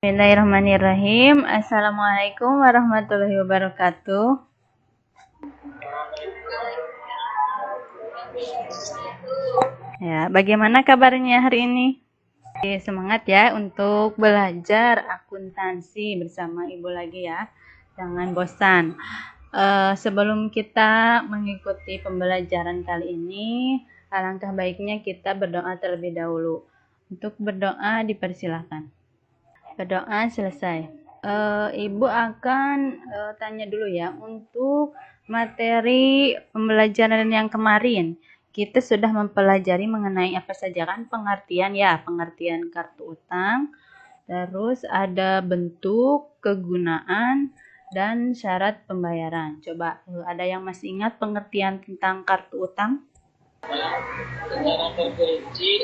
Bismillahirrahmanirrahim. Assalamualaikum warahmatullahi wabarakatuh. Ya, bagaimana kabarnya hari ini? Semangat ya untuk belajar akuntansi bersama Ibu lagi ya. Jangan bosan. Sebelum kita mengikuti pembelajaran kali ini, alangkah baiknya kita berdoa terlebih dahulu. Untuk berdoa dipersilakan. Berdoa selesai. Ibu akan tanya dulu ya, untuk materi pembelajaran yang kemarin kita sudah mempelajari mengenai apa saja kan, pengertian kartu utang, terus ada bentuk, kegunaan, dan syarat pembayaran. Coba ada yang masih ingat pengertian tentang kartu utang? Secara terperinci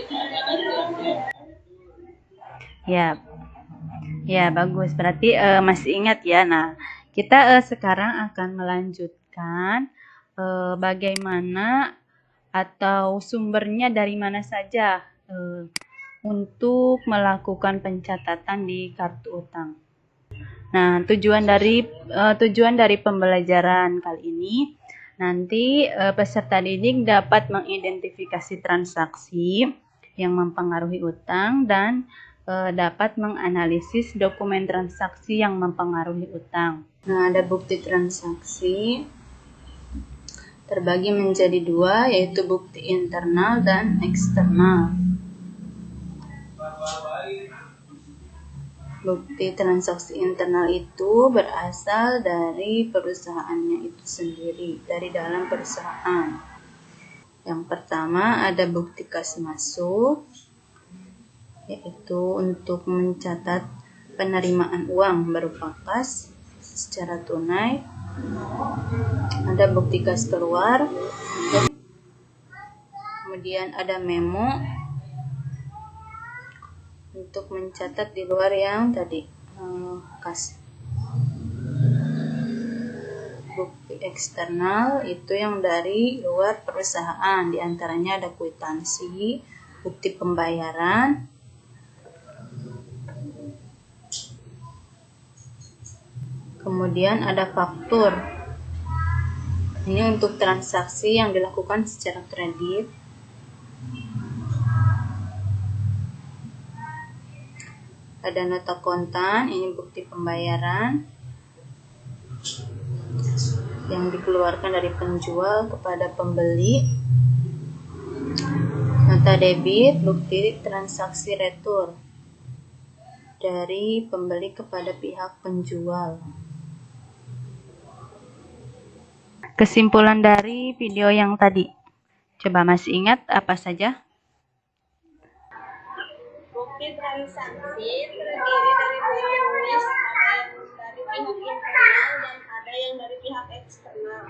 Ya, bagus. Berarti masih ingat ya. Nah, kita sekarang akan melanjutkan bagaimana atau sumbernya dari mana saja untuk melakukan pencatatan di kartu utang. Nah, tujuan dari pembelajaran kali ini nanti peserta didik dapat mengidentifikasi transaksi yang mempengaruhi utang dan dapat menganalisis dokumen transaksi yang mempengaruhi utang. Nah, ada bukti transaksi terbagi menjadi dua, yaitu bukti internal dan eksternal. Bukti transaksi internal itu berasal dari perusahaannya itu sendiri, dari dalam perusahaan. Yang pertama ada bukti kas masuk, yaitu untuk mencatat penerimaan uang berupa kas secara tunai. Ada bukti kas keluar, kemudian ada memo untuk mencatat di luar yang tadi kas. Bukti eksternal itu yang dari luar perusahaan, diantaranya ada kwitansi, bukti pembayaran, kemudian ada faktur. Ini untuk transaksi yang dilakukan secara kredit. Ada nota kontan, ini bukti pembayaran yang dikeluarkan dari penjual kepada pembeli. Nota debit, bukti transaksi retur dari pembeli kepada pihak penjual. Kesimpulan dari video yang tadi, coba masih ingat apa saja? bukti transaksi terdiri dari dua jenis, ada yang dari pihak internal dan ada yang dari pihak eksternal.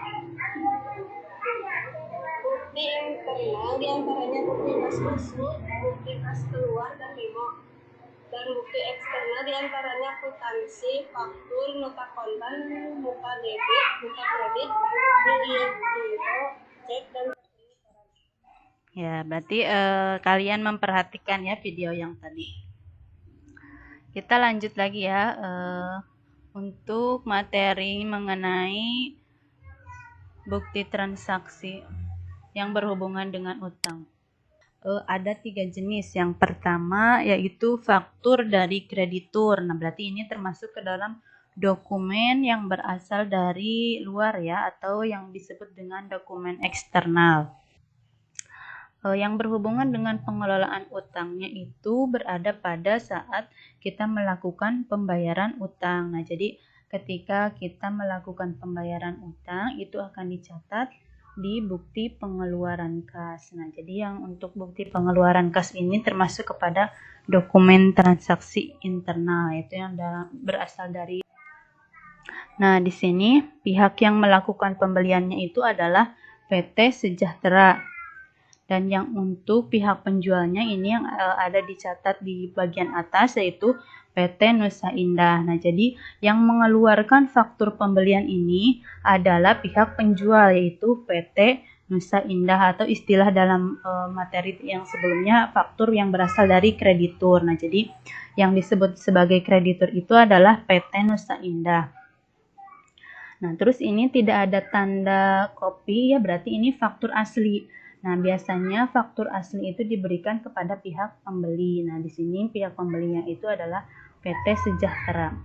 Bukti internal diantaranya bukti kas masuk, bukti kas keluar, dan memo. Dan bukti eksternal diantaranya kwitansi, faktur, nota kontan, nota debit, nota kredit, biro, cek, dan Ya, berarti kalian memperhatikan ya video yang tadi. Kita lanjut lagi ya untuk materi mengenai bukti transaksi yang berhubungan dengan utang. Ada 3 jenis. Yang pertama yaitu faktur dari kreditur. Nah, berarti ini termasuk ke dalam dokumen yang berasal dari luar ya, atau yang disebut dengan dokumen eksternal. Yang berhubungan dengan pengelolaan utangnya itu berada pada saat kita melakukan pembayaran utang. Nah, jadi ketika kita melakukan pembayaran utang itu akan dicatat di bukti pengeluaran kas. Nah, jadi yang untuk bukti pengeluaran kas ini termasuk kepada dokumen transaksi internal, yaitu yang berasal dari. Nah, di sini pihak yang melakukan pembeliannya itu adalah PT Sejahtera. Dan yang untuk pihak penjualnya ini yang ada dicatat di bagian atas yaitu PT Nusa Indah. Nah, jadi yang mengeluarkan faktur pembelian ini adalah pihak penjual yaitu PT Nusa Indah, atau istilah dalam materi yang sebelumnya faktur yang berasal dari kreditur. Nah, jadi yang disebut sebagai kreditur itu adalah PT Nusa Indah. Nah, terus ini tidak ada tanda kopi ya, berarti ini faktur asli. Nah, biasanya faktur asli itu diberikan kepada pihak pembeli. Nah, di sini pihak pembelinya itu adalah PT Sejahtera.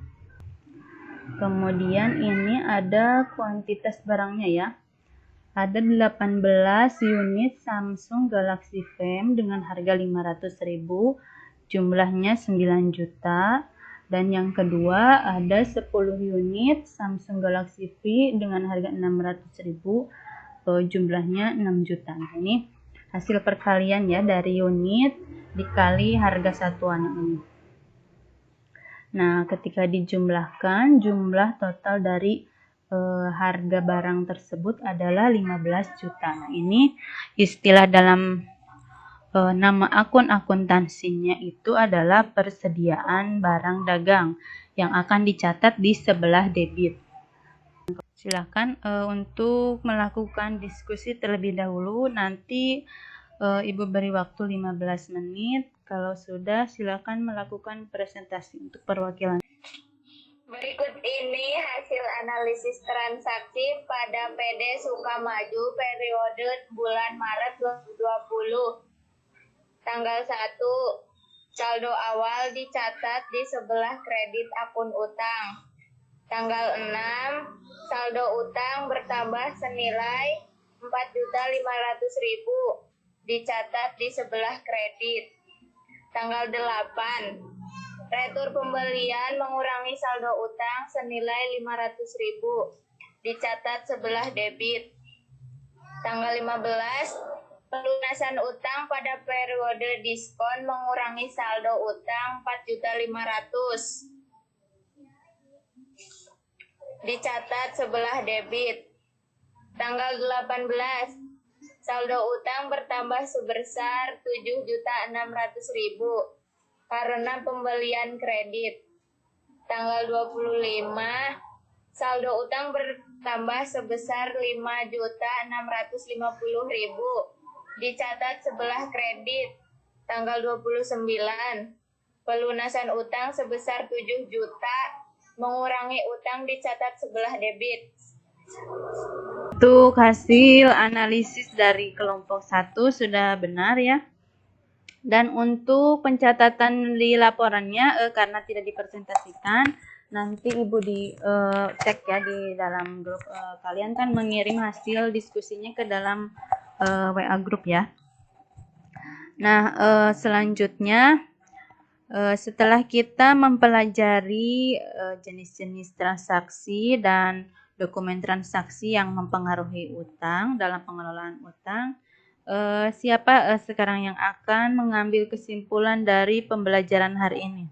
Kemudian ini ada kuantitas barangnya ya. Ada 18 unit Samsung Galaxy Frame dengan harga 500.000, jumlahnya 9 juta. Dan yang kedua ada 10 unit Samsung Galaxy V dengan harga 600.000, jumlahnya 6 juta. Nah, ini hasil perkalian ya dari unit dikali harga satuan ini. Nah, ketika dijumlahkan, jumlah total dari harga barang tersebut adalah 15 juta. Nah, ini istilah dalam nama akun akuntansinya itu adalah persediaan barang dagang yang akan dicatat di sebelah debit. Silakan untuk melakukan diskusi terlebih dahulu. Nanti Ibu beri waktu 15 menit. Kalau sudah, silakan melakukan presentasi untuk perwakilan. Berikut ini hasil analisis transaksi pada PD Sukamaju periode bulan Maret 2020. Tanggal 1, saldo awal dicatat di sebelah kredit akun utang. Tanggal 6, saldo utang bertambah senilai 4.500.000 dicatat di sebelah kredit. Tanggal 8, retur pembelian mengurangi saldo utang senilai 500.000 dicatat sebelah debit. Tanggal 15, pelunasan utang pada periode diskon mengurangi saldo utang 4.500.000 dicatat sebelah debit. Tanggal 18, saldo utang bertambah sebesar 7.600.000 karena pembelian kredit. Tanggal 25, saldo utang bertambah sebesar 5.650.000 dicatat sebelah kredit. Tanggal 29, pelunasan utang sebesar 7 juta mengurangi utang dicatat sebelah debit. Untuk hasil analisis dari kelompok 1 sudah benar ya. Dan untuk pencatatan di laporannya karena tidak dipresentasikan, nanti Ibu cek ya di dalam grup. Kalian kan mengirim hasil diskusinya ke dalam WA grup ya. Nah, selanjutnya setelah kita mempelajari jenis-jenis transaksi dan dokumen transaksi yang mempengaruhi utang dalam pengelolaan utang, siapa sekarang yang akan mengambil kesimpulan dari pembelajaran hari ini?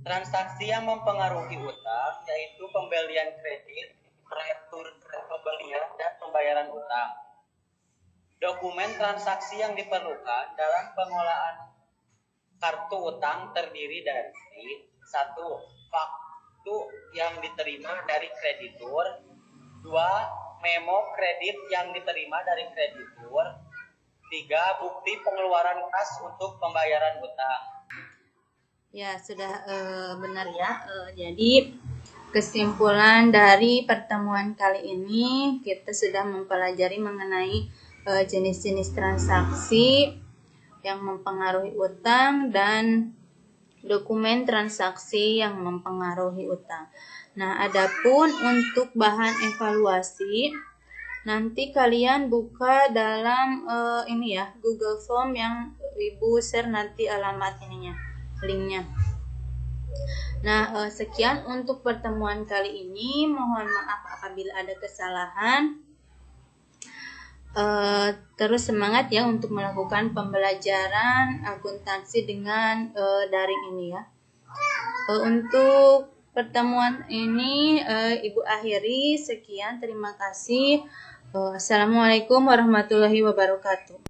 Transaksi yang mempengaruhi utang yaitu pembelian kredit, retur pembelian, dan pembayaran utang. Dokumen transaksi yang diperlukan dalam pengelolaan kartu utang terdiri dari 1. Faktur yang diterima dari kreditur, 2. Memo kredit yang diterima dari kreditur, 3. Bukti pengeluaran kas untuk pembayaran utang. Ya, sudah benar ya. Jadi kesimpulan dari pertemuan kali ini kita sudah mempelajari mengenai jenis-jenis transaksi yang mempengaruhi utang dan dokumen transaksi yang mempengaruhi utang. Nah, adapun untuk bahan evaluasi, nanti kalian buka dalam ini ya, Google Form yang Ibu share nanti alamat ininya, linknya. Nah, sekian untuk pertemuan kali ini. Mohon maaf apabila ada kesalahan. Terus semangat ya untuk melakukan pembelajaran akuntansi dengan daring ini ya. Untuk pertemuan ini Ibu akhiri. Sekian, terima kasih. Assalamualaikum warahmatullahi wabarakatuh.